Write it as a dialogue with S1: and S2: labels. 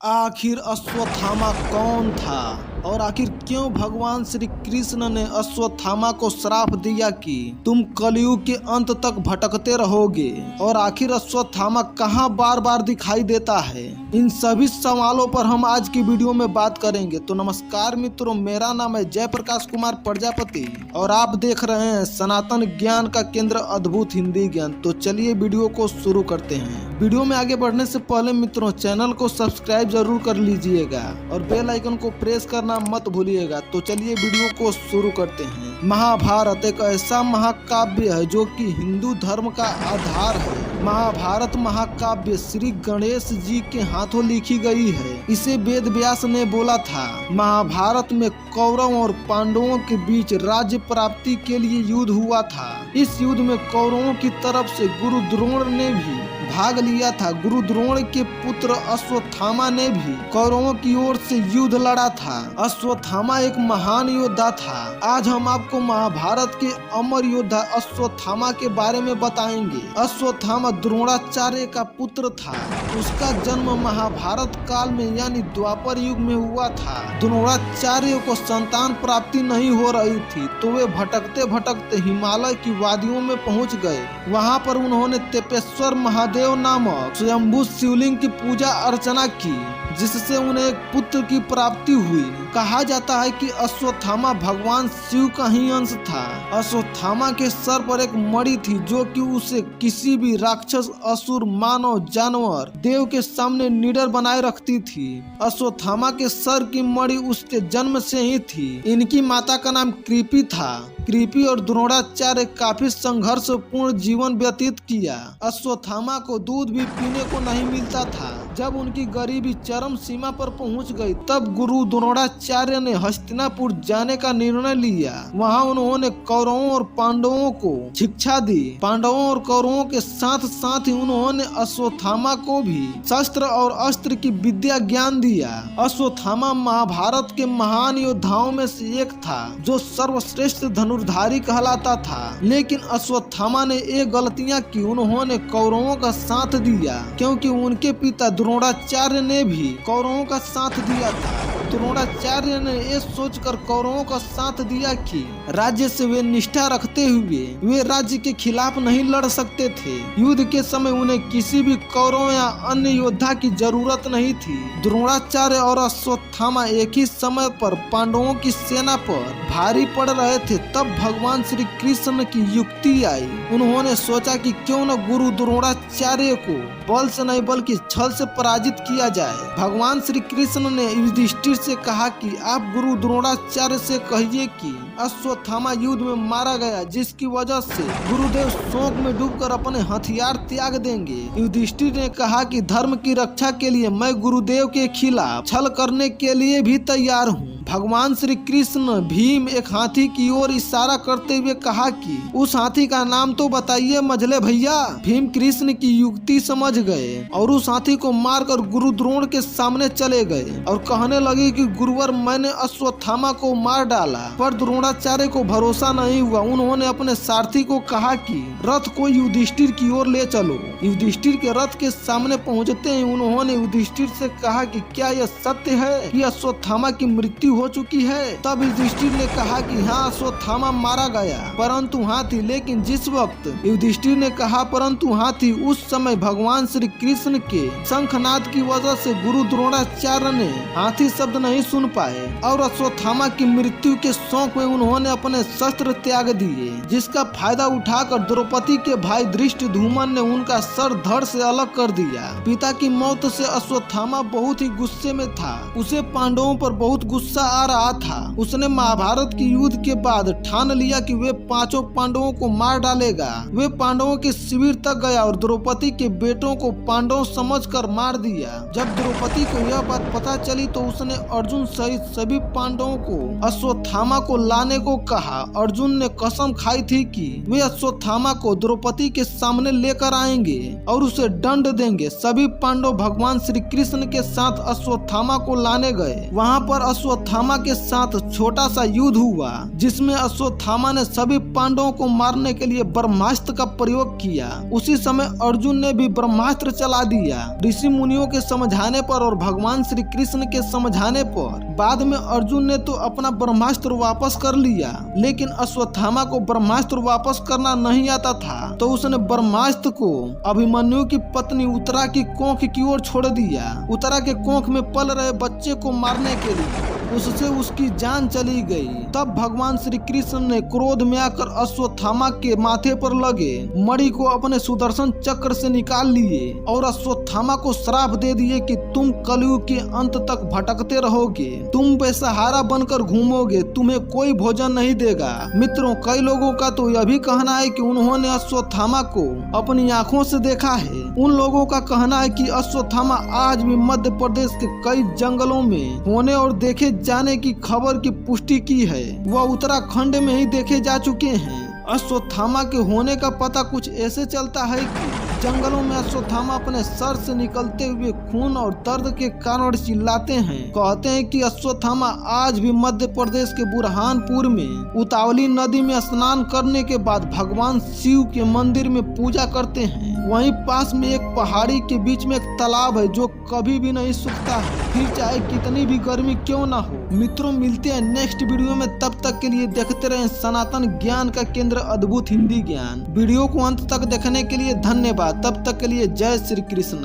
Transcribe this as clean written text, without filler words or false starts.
S1: आखिर अश्वत्थामा कौन था और आखिर क्यों भगवान श्री कृष्ण ने अश्वत्थामा को श्राप दिया कि तुम कलयुग के अंत तक भटकते रहोगे, और आखिर अश्वत्थामा कहाँ बार बार दिखाई देता है। इन सभी सवालों पर हम आज की वीडियो में बात करेंगे। तो नमस्कार मित्रों, मेरा नाम है जयप्रकाश कुमार प्रजापति और आप देख रहे हैं सनातन ज्ञान का केंद्र अद्भुत हिंदी ज्ञान। तो चलिए वीडियो को शुरू करते हैं। वीडियो में आगे बढ़ने से पहले मित्रों चैनल को सब्सक्राइब जरूर कर लीजिएगा और बेल आइकन को प्रेस करना मत भूलिएगा। तो चलिए वीडियो को शुरू करते हैं। महाभारत एक ऐसा महाकाव्य है जो कि हिंदू धर्म का आधार है। महाभारत महाकाव्य श्री गणेश जी के हाथों लिखी गई है। इसे वेद व्यास ने बोला था। महाभारत में कौरव और पांडवों के बीच राज्य प्राप्ति के लिए युद्ध हुआ था। इस युद्ध में कौरवों की तरफ से गुरु द्रोण ने भी भाग लिया था। गुरु द्रोण के पुत्र अश्वत्थामा ने भी कौरवों की ओर से युद्ध लड़ा था। अश्वत्थामा एक महान योद्धा था। आज हम आपको महाभारत के अमर योद्धा अश्वत्थामा के बारे में बताएंगे। अश्वत्थामा द्रोणाचार्य का पुत्र था। उसका जन्म महाभारत काल में यानी द्वापर युग में हुआ था। द्रोणाचार्य को संतान प्राप्ति नहीं हो रही थी तो वे भटकते भटकते हिमालय की वादियों में पहुंच गए। वहां पर उन्होंने तेपेश्वर महादेव नामक स्वयंभू शिवलिंग की पूजा अर्चना की, जिससे उन्हें एक पुत्र की प्राप्ति हुई। कहा जाता है कि अश्वत्थामा भगवान शिव का ही अंश था। अश्वत्थामा के सर पर एक मणि थी जो कि उसे किसी भी राक्षस, असुर, मानव, जानवर, देव के सामने निडर बनाए रखती थी। अश्वत्थामा के सर की मणि उसके जन्म से ही थी। इनकी माता का नाम कृपि था। कृपि और द्रोणाचार्य काफी संघर्षपूर्ण जीवन व्यतीत किया। अश्वत्थामा को दूध भी पीने को नहीं मिलता था। जब उनकी गरीबी चरम सीमा पर पहुंच गई तब गुरु द्रोणाचार्य ने हस्तिनापुर जाने का निर्णय लिया। वहां उन्होंने कौरवों और पांडवों को शिक्षा दी। पांडवों और कौरवों के साथ साथ ही उन्होंने अश्वत्थामा को भी शस्त्र और अस्त्र की विद्या ज्ञान दिया। अश्वत्थामा महाभारत के महान योद्धाओं में से एक था जो सर्वश्रेष्ठ धनुर्धारी कहलाता था। लेकिन अश्वत्थामा ने एक गलतियां की। उन्होंने कौरवों का साथ दिया क्योंकि उनके पिता द्रोणाचार्य ने भी कौरवों का साथ दिया था। द्रोणाचार्य ने ये सोचकर कौरवों का साथ दिया कि राज्य से वे निष्ठा रखते हुए वे राज्य के खिलाफ नहीं लड़ सकते थे। युद्ध के समय उन्हें किसी भी कौरव या अन्य योद्धा की जरूरत नहीं थी। द्रोणाचार्य और अश्वत्थामा एक ही समय पर पांडवों की सेना पर भारी पड़ रहे थे। तब भगवान श्री कृष्ण की युक्ति आई। उन्होंने सोचा कि क्यों न गुरु द्रोणाचार्य को बल से नहीं बल्कि छल से पराजित किया जाए। भगवान श्री कृष्ण ने युधिष्ठिर से कहा कि आप गुरु द्रोणाचार्य से कहिए कि अश्वत्थामा युद्ध में मारा गया, जिसकी वजह से गुरुदेव शोक में डूबकर अपने हथियार त्याग देंगे। युधिष्ठिर ने कहा कि धर्म की रक्षा के लिए मैं गुरुदेव के खिलाफ छल करने के लिए भी तैयार हूँ। भगवान श्री कृष्ण भीम एक हाथी की ओर इशारा करते हुए कहा कि उस हाथी का नाम तो बताइए मझले भैया। भीम कृष्ण की युक्ति समझ गए और उस हाथी को मारकर गुरु द्रोण के सामने चले गए और कहने लगे कि गुरुवर, मैंने अश्वत्थामा को मार डाला। पर द्रोणाचार्य को भरोसा नहीं हुआ। उन्होंने अपने सारथी को कहा कि रथ को युधिष्ठिर की ओर ले चलो। युधिष्ठिर के रथ के सामने पहुंचते ही उन्होंने युधिष्ठिर से कहा कि क्या यह सत्य है कि अश्वत्थामा की मृत्यु हो चुकी है? तब युधिष्ठिर ने कहा कि हाँ, अश्वत्थामा मारा गया परंतु हाथी। लेकिन जिस वक्त युधिष्ठिर ने कहा परंतु हाथी, उस समय भगवान श्री कृष्ण के शंखनाद की वजह से गुरु द्रोणाचार्य ने हाथी शब्द नहीं सुन पाए और अश्वत्थामा की मृत्यु के शौक में उन्होंने अपने शस्त्र त्याग दिए, जिसका फायदा उठाकर द्रौपदी के भाई धृष्टद्युम्न ने उनका सर धड़ से अलग कर दिया। पिता की मौत से अश्वत्थामा बहुत ही गुस्से में था। उसे पांडवों पर बहुत गुस्सा आ रहा था। उसने महाभारत के युद्ध के बाद ठान लिया कि वे पांचों पांडवों को मार डालेगा। वे पांडवों के शिविर तक गया और द्रौपदी के बेटों को पांडव समझकर मार दिया। जब द्रौपदी को यह बात पता चली तो उसने अर्जुन सहित सभी पांडवों को अश्वत्थामा को लाने को कहा। अर्जुन ने कसम खाई थी कि वे अश्वत्थामा को द्रौपदी के सामने लेकर आएंगे और उसे दंड देंगे। सभी पांडव भगवान श्री कृष्ण के साथ अश्वत्थामा को लाने गए। वहाँ पर अश्वत्थामा अश्वत्थामा के साथ छोटा सा युद्ध हुआ, जिसमें अश्वत्थामा ने सभी पांडवों को मारने के लिए ब्रह्मास्त्र का प्रयोग किया। उसी समय अर्जुन ने भी ब्रह्मास्त्र चला दिया। ऋषि मुनियों के समझाने पर और भगवान श्री कृष्ण के समझाने पर बाद में अर्जुन ने तो अपना ब्रह्मास्त्र वापस कर लिया, लेकिन अश्वत्थामा को ब्रह्मास्त्र वापस करना नहीं आता था, तो उसने ब्रह्मास्त्र को अभिमन्यु की पत्नी उत्तरा की कोख की ओर छोड़ दिया। उत्तरा के कोख में पल रहे बच्चे को मारने के लिए उससे उसकी जान चली गई। तब भगवान श्री कृष्ण ने क्रोध में आकर अश्वत्थामा के माथे पर लगे मणि को अपने सुदर्शन चक्र से निकाल लिए और अश्वत्थामा को श्राप दे दिए कि तुम कलयुग के अंत तक भटकते रहोगे, तुम बेसहारा बनकर घूमोगे, तुम्हें कोई भोजन नहीं देगा। मित्रों, कई लोगों का तो यह भी कहना है कि उन्होंने अश्वत्थामा को अपनी आंखों से देखा है। उन लोगों का कहना है कि अश्वत्थामा आज भी मध्य प्रदेश के कई जंगलों में होने और देखे जाने की खबर की पुष्टि की है। वह उत्तराखंड में ही देखे जा चुके हैं। अश्वत्थामा के होने का पता कुछ ऐसे चलता है कि जंगलों में अश्वत्थामा अपने सर से निकलते हुए खून और दर्द के कारण चिल्लाते हैं। कहते हैं कि अश्वत्थामा आज भी मध्य प्रदेश के बुरहानपुर में उतावली नदी में स्नान करने के बाद भगवान शिव के मंदिर में पूजा करते हैं। वहीं पास में एक पहाड़ी के बीच में एक तालाब है जो कभी भी नहीं सूखता है, फिर चाहे कितनी भी गर्मी क्यों ना हो। मित्रों, मिलते हैं नेक्स्ट वीडियो में। तब तक के लिए देखते रहें सनातन ज्ञान का केंद्र अद्भुत हिंदी ज्ञान। वीडियो को अंत तक देखने के लिए धन्यवाद। तब तक के लिए जय श्री कृष्ण।